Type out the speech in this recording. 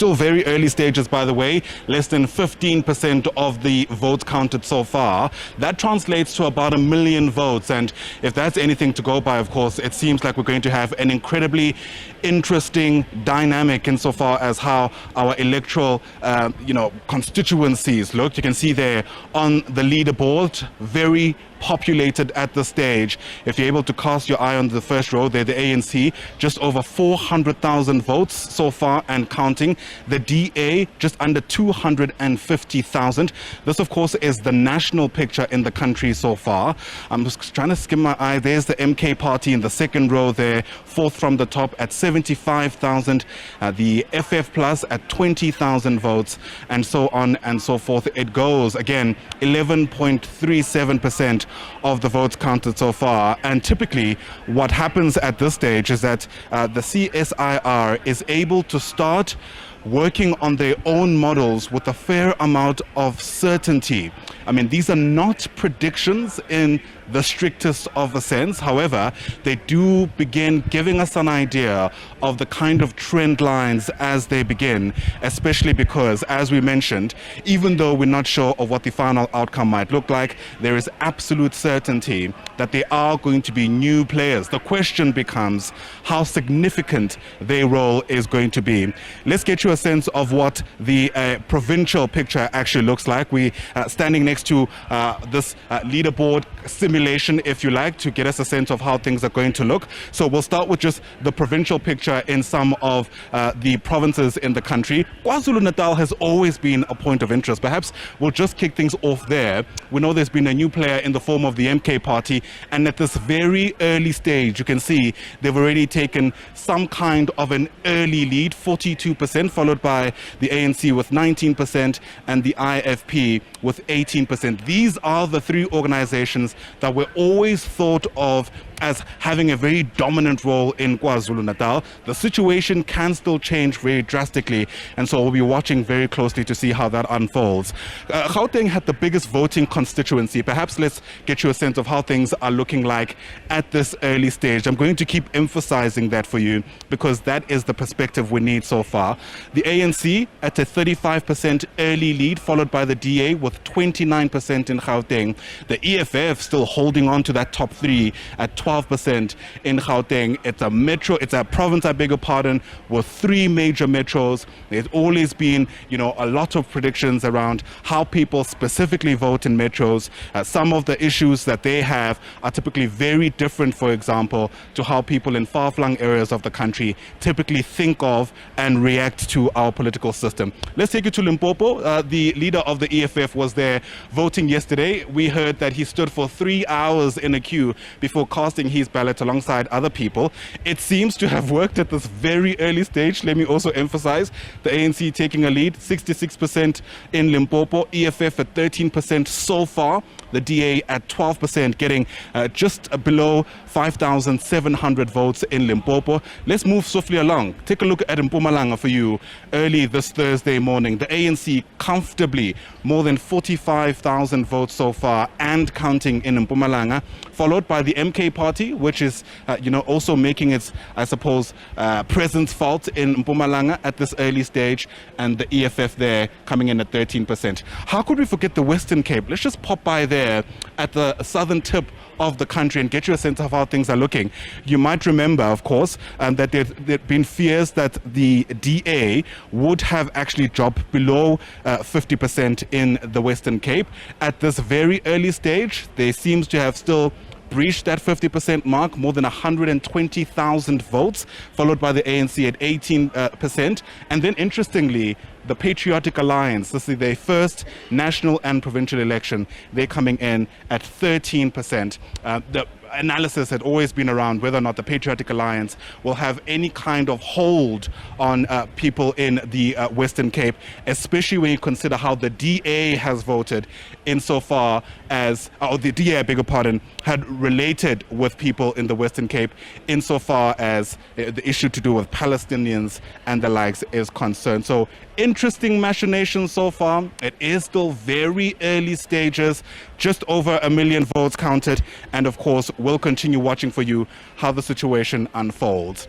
still very early stages, by the way. Less than 15% of the votes counted so far. That translates to about 1 million votes. And if that's anything to go by, of course, it seems like we're going to have an incredibly interesting dynamic insofar as how our electoral, constituencies look. You can see there on the leaderboard, very populated at this stage. If you're able to cast your eye on the first row there, the ANC, just over 400,000 votes so far and counting. The DA, just under 250,000. This, of course, is the national picture in the country so far. I'm just trying to skim my eye. There's the MK party in the second row there, fourth from the top at 75,000. The FF Plus at 20,000 votes, and so on and so forth. It goes, again, 11.37% of the votes counted so far. And typically what happens at this stage is that the CSIR is able to start working on their own models with a fair amount of certainty. I mean, these are not predictions in the strictest of a sense. However, they do begin giving us an idea of the kind of trend lines as they begin, especially because, as we mentioned, even though we're not sure of what the final outcome might look like, there is absolute certainty that there are going to be new players. The question becomes how significant their role is going to be. Let's get you a sense of what the provincial picture actually looks like. We standing next to this leaderboard simulation, if you like, to get us a sense of how things are going to look. So we'll start with just the provincial picture in some of the provinces in the country. KwaZulu-Natal has always been a point of interest. Perhaps we'll just kick things off there. We know there's been a new player in the form of the MK party, and at this very early stage, you can see they've already taken some kind of an early lead, 42%, followed by the ANC with 19% and the IFP with 18%. These are the three organizations that were always thought of as having a very dominant role in KwaZulu-Natal. The situation can still change very drastically, and so we'll be watching very closely to see how that unfolds. Gauteng had the biggest voting constituency. Perhaps let's get you a sense of how things are looking like at this early stage. I'm going to keep emphasizing that for you because that is the perspective we need so far. The ANC at a 35% early lead, followed by the DA with 29% in Gauteng. The EFF still holding on to that top three at 12% in Gauteng. It's a province, I beg your pardon, with three major metros. There's always been, a lot of predictions around how people specifically vote in metros. Some of the issues that they have are typically very different, for example, to how people in far-flung areas of the country typically think of and react to our political system. Let's take you to Limpopo. The leader of the EFF was there voting yesterday. We heard that he stood for 3 hours in a queue before casting his ballot alongside other people. It seems to have worked at this very early stage. Let me also emphasize the ANC taking a lead, 66% in Limpopo, EFF at 13% so far, the DA at 12%, getting just below 5,700 votes in Limpopo. Let's move swiftly along. Take a look at Mpumalanga for you early this Thursday morning. The ANC comfortably more than 45,000 votes so far and counting in Mpumalanga, followed by the MK party, which is, also making its, I suppose, presence felt in Mpumalanga at this early stage, and the EFF there coming in at 13%. How could we forget the Western Cape? Let's just pop by there at the southern tip of the country and get you a sense of how things are looking. You might remember, of course, that there'd been fears that the DA would have actually dropped below 50% in the Western Cape. At this very early stage, they seems to have still breached that 50% mark, more than 120,000 votes, followed by the ANC at 18%. And then, interestingly, the Patriotic Alliance, this is their first national and provincial election, they're coming in at 13%. The analysis had always been around whether or not the Patriotic Alliance will have any kind of hold on people in the Western Cape, especially when you consider how the DA has voted insofar as, the DA, I beg your pardon, had related with people in the Western Cape insofar as the issue to do with Palestinians and the likes is concerned. So interesting machinations so far. It is still very early stages, just over 1 million votes counted, and of course we'll continue watching for you how the situation unfolds.